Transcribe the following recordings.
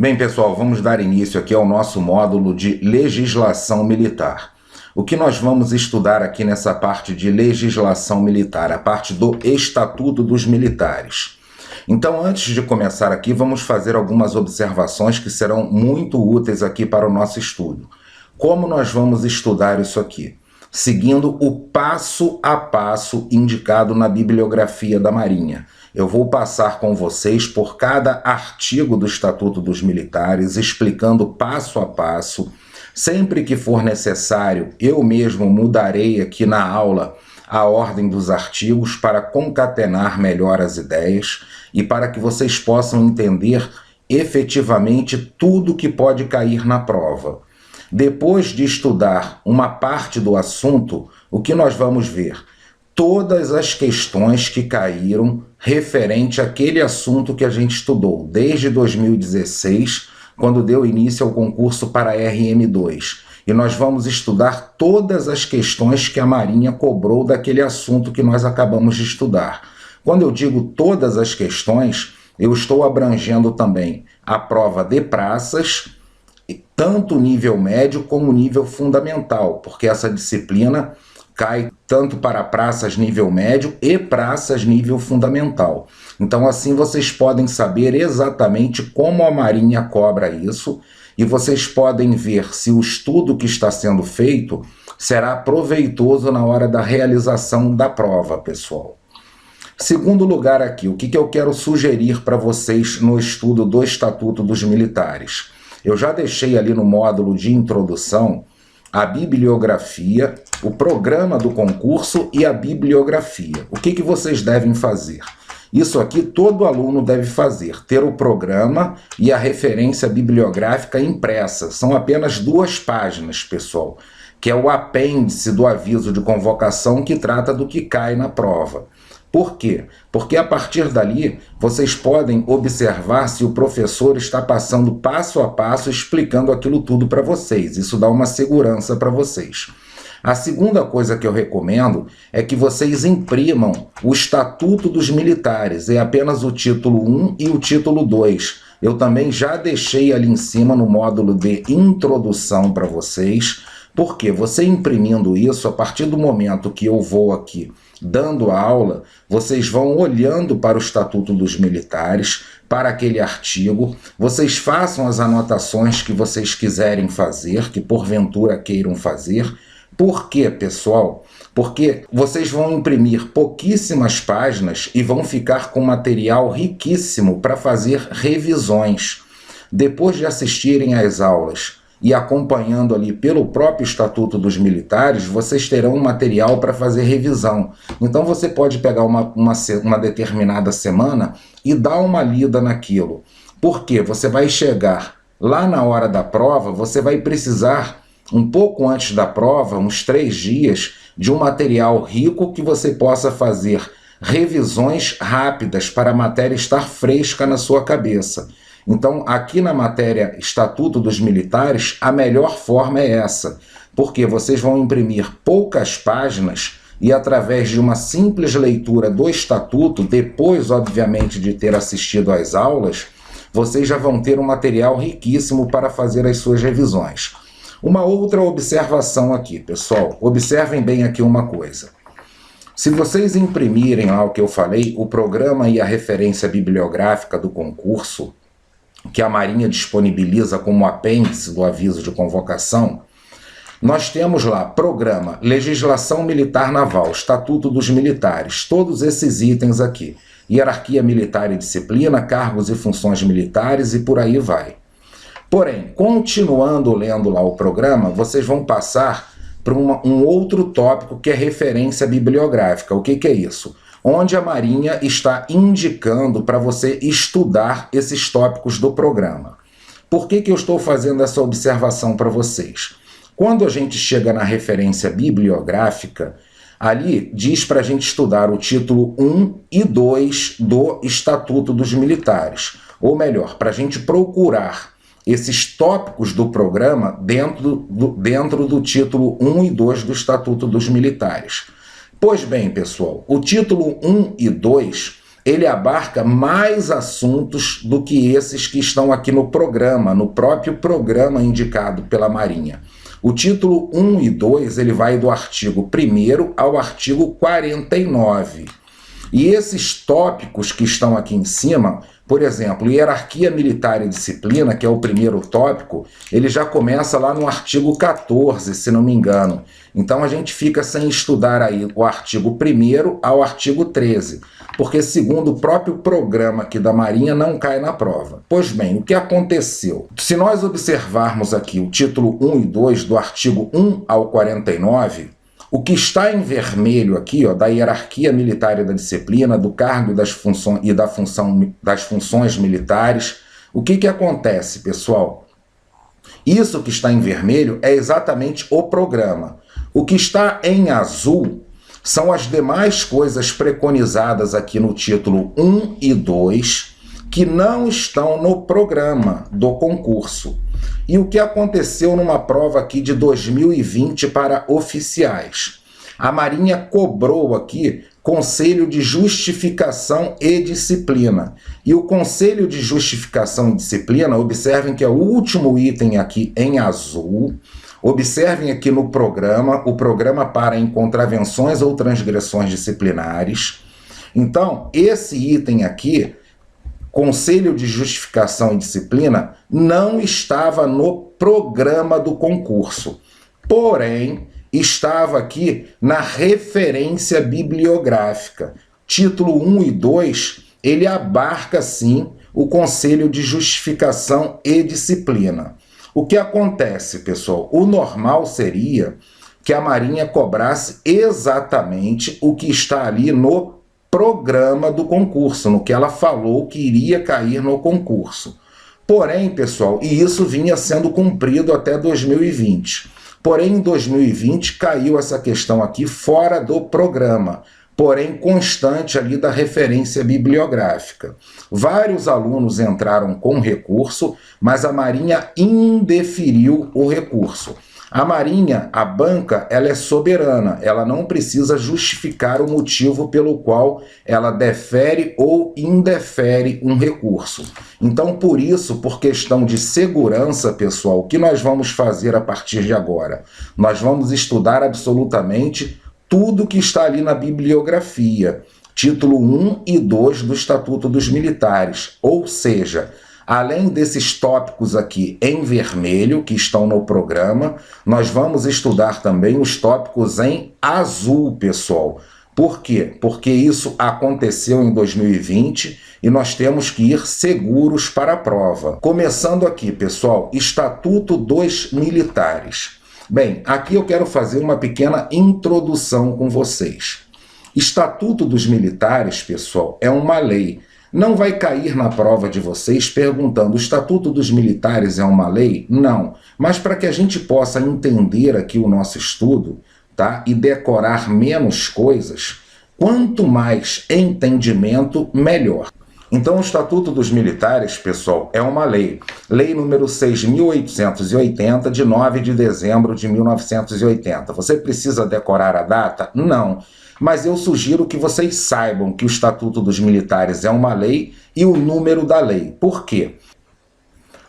Bem, pessoal, vamos dar início aqui ao nosso módulo de legislação militar. O que nós vamos estudar aqui nessa parte de legislação militar, a parte do Estatuto dos Militares. Então, antes de começar aqui, vamos fazer algumas observações que serão muito úteis aqui para o nosso estudo. Como nós vamos estudar isso aqui? Seguindo o passo a passo indicado na bibliografia da Marinha. Eu vou passar com vocês por cada artigo do Estatuto dos Militares, explicando passo a passo. Sempre que for necessário, eu mesmo mudarei aqui na aula a ordem dos artigos para concatenar melhor as ideias e para que vocês possam entender efetivamente tudo que pode cair na prova. Depois de estudar uma parte do assunto, o que nós vamos ver? Todas as questões que caíram referente àquele assunto que a gente estudou desde 2016, quando deu início ao concurso para RM2. E nós vamos estudar todas as questões que a Marinha cobrou daquele assunto que nós acabamos de estudar. Quando eu digo todas as questões, eu estou abrangendo também a prova de praças, tanto nível médio como nível fundamental, porque essa disciplina cai tanto para praças nível médio e praças nível fundamental. Então assim vocês podem saber exatamente como a Marinha cobra isso e vocês podem ver se o estudo que está sendo feito será proveitoso na hora da realização da prova, pessoal. Segundo lugar aqui, o que eu quero sugerir para vocês no estudo do Estatuto dos Militares? Eu já deixei ali no módulo de introdução a bibliografia, o programa do concurso e a bibliografia. O que vocês devem fazer? Isso aqui todo aluno deve fazer, ter o programa e a referência bibliográfica impressa. São apenas 2 páginas, pessoal, que é o apêndice do aviso de convocação que trata do que cai na prova. Por quê? Porque a partir dali vocês podem observar se o professor está passando passo a passo explicando aquilo tudo para vocês. Isso dá uma segurança para vocês. A segunda coisa que eu recomendo é que vocês imprimam o Estatuto dos Militares, é apenas o título 1 e o título 2. Eu também já deixei ali em cima no módulo de introdução para vocês, porque você imprimindo isso, a partir do momento que eu vou aqui dando a aula, vocês vão olhando para o Estatuto dos Militares, para aquele artigo, vocês façam as anotações que vocês quiserem fazer, que porventura queiram fazer. Por quê, pessoal? Porque vocês vão imprimir pouquíssimas páginas e vão ficar com material riquíssimo para fazer revisões. Depois de assistirem às aulas e acompanhando ali pelo próprio Estatuto dos Militares, vocês terão um material para fazer revisão. Então você pode pegar uma determinada semana e dar uma lida naquilo. Porque você vai chegar lá na hora da prova, você vai precisar, um pouco antes da prova, uns 3 dias, de um material rico que você possa fazer revisões rápidas para a matéria estar fresca na sua cabeça. Então, aqui na matéria Estatuto dos Militares, a melhor forma é essa, porque vocês vão imprimir poucas páginas e através de uma simples leitura do Estatuto, depois, obviamente, de ter assistido às aulas, vocês já vão ter um material riquíssimo para fazer as suas revisões. Uma outra observação aqui, pessoal, observem bem aqui uma coisa. Se vocês imprimirem lá o que eu falei, o programa e a referência bibliográfica do concurso, que a Marinha disponibiliza como apêndice do aviso de convocação, nós temos lá programa, legislação militar naval, Estatuto dos Militares, todos esses itens aqui, hierarquia militar e disciplina, cargos e funções militares e por aí vai. Porém, continuando lendo lá o programa, vocês vão passar para um outro tópico que é referência bibliográfica. O que é isso? Onde a Marinha está indicando para você estudar esses tópicos do programa. Por que eu estou fazendo essa observação para vocês? Quando a gente chega na referência bibliográfica, ali diz para a gente estudar o título 1 e 2 do Estatuto dos Militares. Ou melhor, para a gente procurar esses tópicos do programa dentro do título 1 e 2 do Estatuto dos Militares. Pois bem, pessoal, o título 1 e 2 ele abarca mais assuntos do que esses que estão aqui no programa, no próprio programa indicado pela Marinha. O título 1 e 2, ele vai do artigo 1º ao artigo 49. E esses tópicos que estão aqui em cima, por exemplo, hierarquia militar e disciplina, que é o primeiro tópico, ele já começa lá no artigo 14, se não me engano. Então a gente fica sem estudar aí o artigo 1º ao artigo 13, porque segundo o próprio programa aqui da Marinha não cai na prova. Pois bem, o que aconteceu? Se nós observarmos aqui o título 1 e 2 do artigo 1 ao 49, o que está em vermelho aqui, ó, da hierarquia militar e da disciplina, do cargo das funções militares, o que acontece, pessoal? Isso que está em vermelho é exatamente o programa. O que está em azul são as demais coisas preconizadas aqui no título 1 e 2, que não estão no programa do concurso. E o que aconteceu numa prova aqui de 2020 para oficiais? A Marinha cobrou aqui Conselho de Justificação e Disciplina. E o Conselho de Justificação e Disciplina, observem que é o último item aqui em azul. Observem aqui no programa, o programa para em contravenções ou transgressões disciplinares. Então, esse item aqui, Conselho de Justificação e Disciplina, não estava no programa do concurso, porém estava aqui na referência bibliográfica. Título 1 e 2, ele abarca sim o Conselho de Justificação e Disciplina. O que acontece, pessoal? O normal seria que a Marinha cobrasse exatamente o que está ali no programa do concurso, no que ela falou que iria cair no concurso. Porém, pessoal, e isso vinha sendo cumprido até 2020. Porém, em 2020 caiu essa questão aqui fora do programa, porém constante ali da referência bibliográfica. Vários alunos entraram com recurso, mas a Marinha indeferiu o recurso. A Marinha, a banca, ela é soberana, ela não precisa justificar o motivo pelo qual ela defere ou indefere um recurso. Então, por isso, por questão de segurança, pessoal, o que nós vamos fazer a partir de agora? Nós vamos estudar absolutamente tudo que está ali na bibliografia, título 1 e 2 do Estatuto dos Militares, ou seja, além desses tópicos aqui em vermelho, que estão no programa, nós vamos estudar também os tópicos em azul, pessoal. Por quê? Porque isso aconteceu em 2020 e nós temos que ir seguros para a prova. Começando aqui, pessoal, Estatuto dos Militares. Bem, aqui eu quero fazer uma pequena introdução com vocês. Estatuto dos Militares, pessoal, é uma lei. Não vai cair na prova de vocês perguntando: o Estatuto dos Militares é uma lei? Não. Mas para que a gente possa entender aqui o nosso estudo, tá? E decorar menos coisas, quanto mais entendimento, melhor. Então, o Estatuto dos Militares, pessoal, é uma lei. Lei número 6.880, de 9 de dezembro de 1980. Você precisa decorar a data? Não. Mas eu sugiro que vocês saibam que o Estatuto dos Militares é uma lei e o número da lei. Por quê?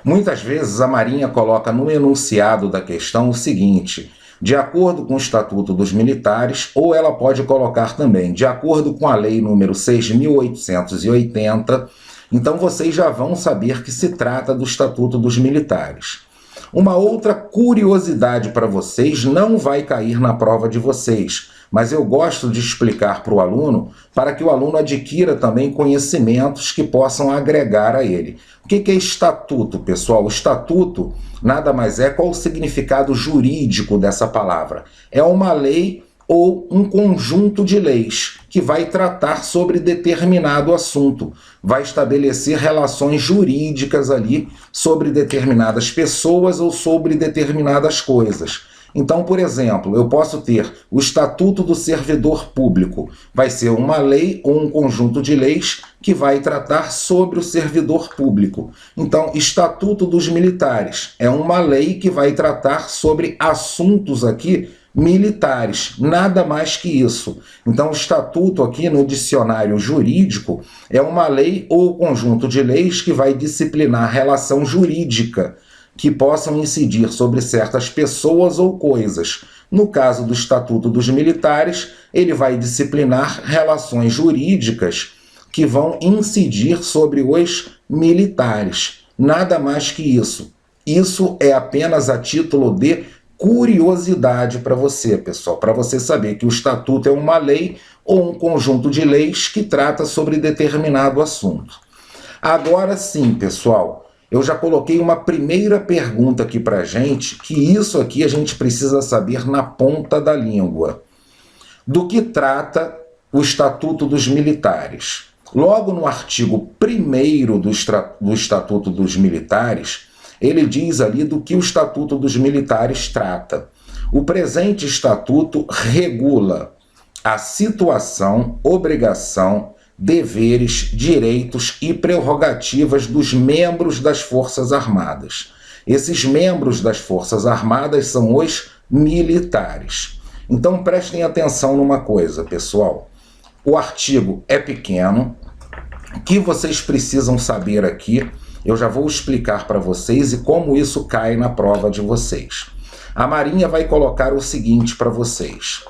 Muitas vezes a Marinha coloca no enunciado da questão o seguinte: de acordo com o Estatuto dos Militares, ou ela pode colocar também, de acordo com a lei número 6.880, então vocês já vão saber que se trata do Estatuto dos Militares. Uma outra curiosidade para vocês, não vai cair na prova de vocês, mas eu gosto de explicar para o aluno, para que o aluno adquira também conhecimentos que possam agregar a ele. O que é estatuto, pessoal? O estatuto nada mais é, qual o significado jurídico dessa palavra? É uma lei ou um conjunto de leis que vai tratar sobre determinado assunto, vai estabelecer relações jurídicas ali sobre determinadas pessoas ou sobre determinadas coisas. Então, por exemplo, eu posso ter o Estatuto do Servidor Público, vai ser uma lei ou um conjunto de leis que vai tratar sobre o servidor público. Então, Estatuto dos Militares é uma lei que vai tratar sobre assuntos aqui militares, nada mais que isso. Então, o estatuto aqui no dicionário jurídico é uma lei ou conjunto de leis que vai disciplinar a relação jurídica que possam incidir sobre certas pessoas ou coisas. No caso do Estatuto dos Militares, ele vai disciplinar relações jurídicas que vão incidir sobre os militares. Nada mais que isso. Isso é apenas a título de curiosidade para você, pessoal, para você saber que o Estatuto é uma lei ou um conjunto de leis que trata sobre determinado assunto. Agora sim, pessoal, eu já coloquei uma primeira pergunta aqui para a gente, que isso aqui a gente precisa saber na ponta da língua. Do que trata o Estatuto dos Militares? Logo no artigo 1º do Estatuto dos Militares, ele diz ali do que o Estatuto dos Militares trata. O presente Estatuto regula a situação, obrigação, deveres, direitos e prerrogativas dos membros das Forças Armadas. Esses membros das Forças Armadas são os militares. Então prestem atenção numa coisa, pessoal. O artigo é pequeno. O que vocês precisam saber aqui, eu já vou explicar para vocês e como isso cai na prova de vocês. A Marinha vai colocar o seguinte para vocês.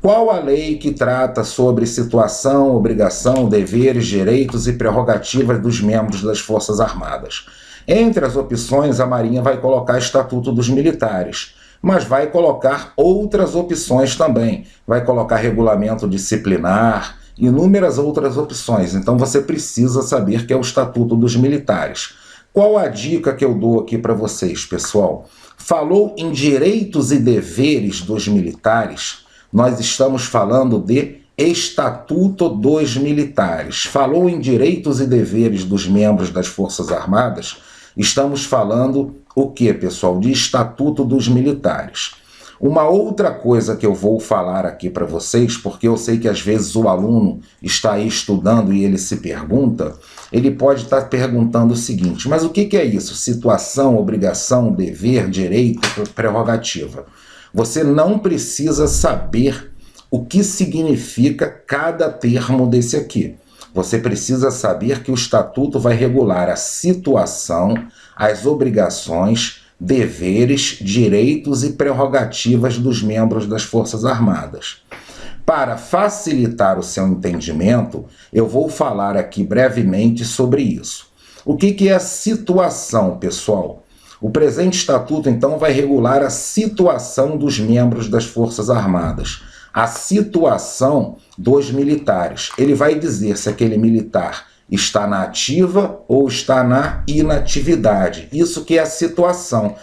Qual a lei que trata sobre situação, obrigação, deveres, direitos e prerrogativas dos membros das Forças Armadas? Entre as opções, a Marinha vai colocar Estatuto dos Militares, mas vai colocar outras opções também. Vai colocar regulamento disciplinar, inúmeras outras opções. Então você precisa saber que é o Estatuto dos Militares. Qual a dica que eu dou aqui para vocês, pessoal? Falou em direitos e deveres dos militares, nós estamos falando de Estatuto dos Militares. Falou em direitos e deveres dos membros das Forças Armadas, estamos falando o que, pessoal? De Estatuto dos Militares. Uma outra coisa que eu vou falar aqui para vocês, porque eu sei que às vezes o aluno está aí estudando e ele se pergunta, ele pode estar perguntando o seguinte, mas o que é isso? Situação, obrigação, dever, direito, prerrogativa. Você não precisa saber o que significa cada termo desse aqui. Você precisa saber que o Estatuto vai regular a situação, as obrigações, deveres, direitos e prerrogativas dos membros das Forças Armadas. Para facilitar o seu entendimento, eu vou falar aqui brevemente sobre isso. O que é a situação, pessoal? O presente Estatuto, então, vai regular a situação dos membros das Forças Armadas, a situação dos militares. Ele vai dizer se aquele militar está na ativa ou está na inatividade. Isso que é a situação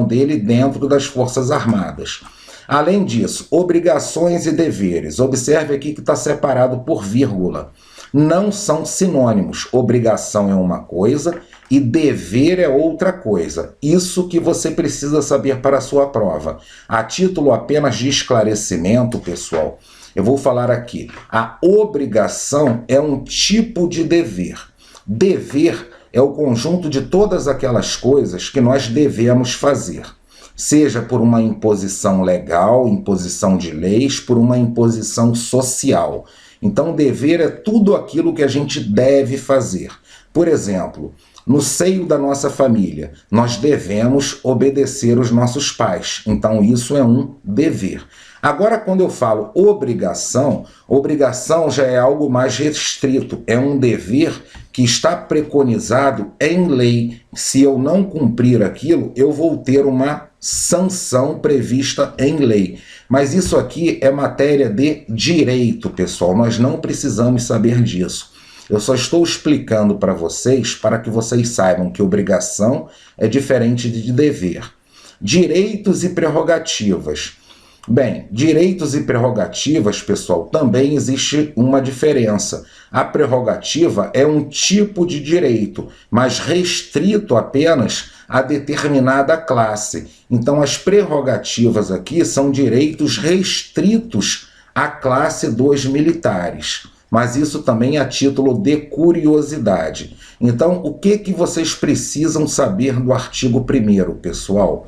dele dentro das Forças Armadas. Além disso, obrigações e deveres. Observe aqui que está separado por vírgula. Não são sinônimos. Obrigação é uma coisa e dever é outra coisa. Isso que você precisa saber para a sua prova. A título apenas de esclarecimento, pessoal, eu vou falar aqui. A obrigação é um tipo de dever. Dever é o conjunto de todas aquelas coisas que nós devemos fazer. Seja por uma imposição legal, imposição de leis, por uma imposição social. Então, dever é tudo aquilo que a gente deve fazer. Por exemplo, no seio da nossa família, nós devemos obedecer os nossos pais. Então, isso é um dever. Agora, quando eu falo obrigação, obrigação já é algo mais restrito. É um dever que está preconizado em lei. Se eu não cumprir aquilo, eu vou ter uma sanção prevista em lei. Mas isso aqui é matéria de direito, pessoal. Nós não precisamos saber disso. Eu só estou explicando para vocês, para que vocês saibam que obrigação é diferente de dever. Direitos e prerrogativas. Bem, direitos e prerrogativas, pessoal, também existe uma diferença. A prerrogativa é um tipo de direito, mas restrito apenas a determinada classe. Então, as prerrogativas aqui são direitos restritos à classe dos militares. Mas isso também é a título de curiosidade. Então, o que vocês precisam saber do artigo 1º, pessoal?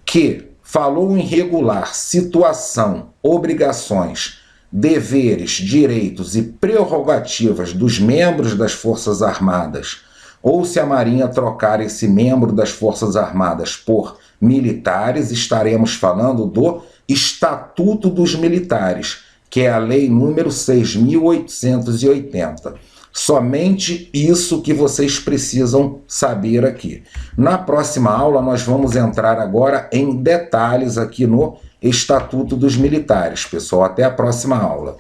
Que falou em regular situação, obrigações, deveres, direitos e prerrogativas dos membros das Forças Armadas, ou se a Marinha trocar esse membro das Forças Armadas por militares, estaremos falando do Estatuto dos Militares, que é a Lei número 6.880. Somente isso que vocês precisam saber aqui. Na próxima aula nós vamos entrar agora em detalhes aqui no Estatuto dos Militares. Pessoal, até a próxima aula.